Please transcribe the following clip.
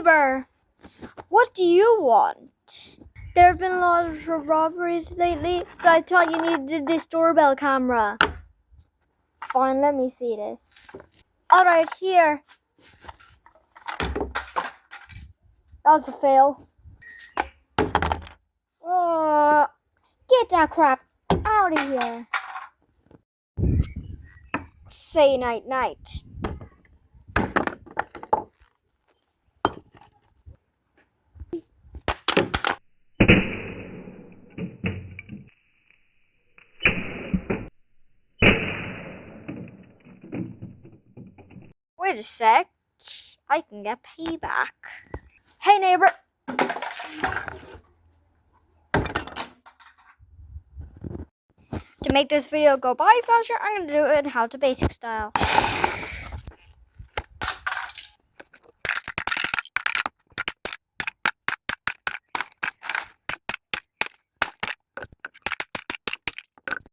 neighbor, what do you want? There have been a lot of robberies lately, so I thought you needed this doorbell camera. Fine, let me see this. Alright, here. That was a fail. Get that crap out of here. Say night-night. Wait a sec. I can get payback. Hey, neighbor. To make this video go by faster, I'm going to do it How to Basic style.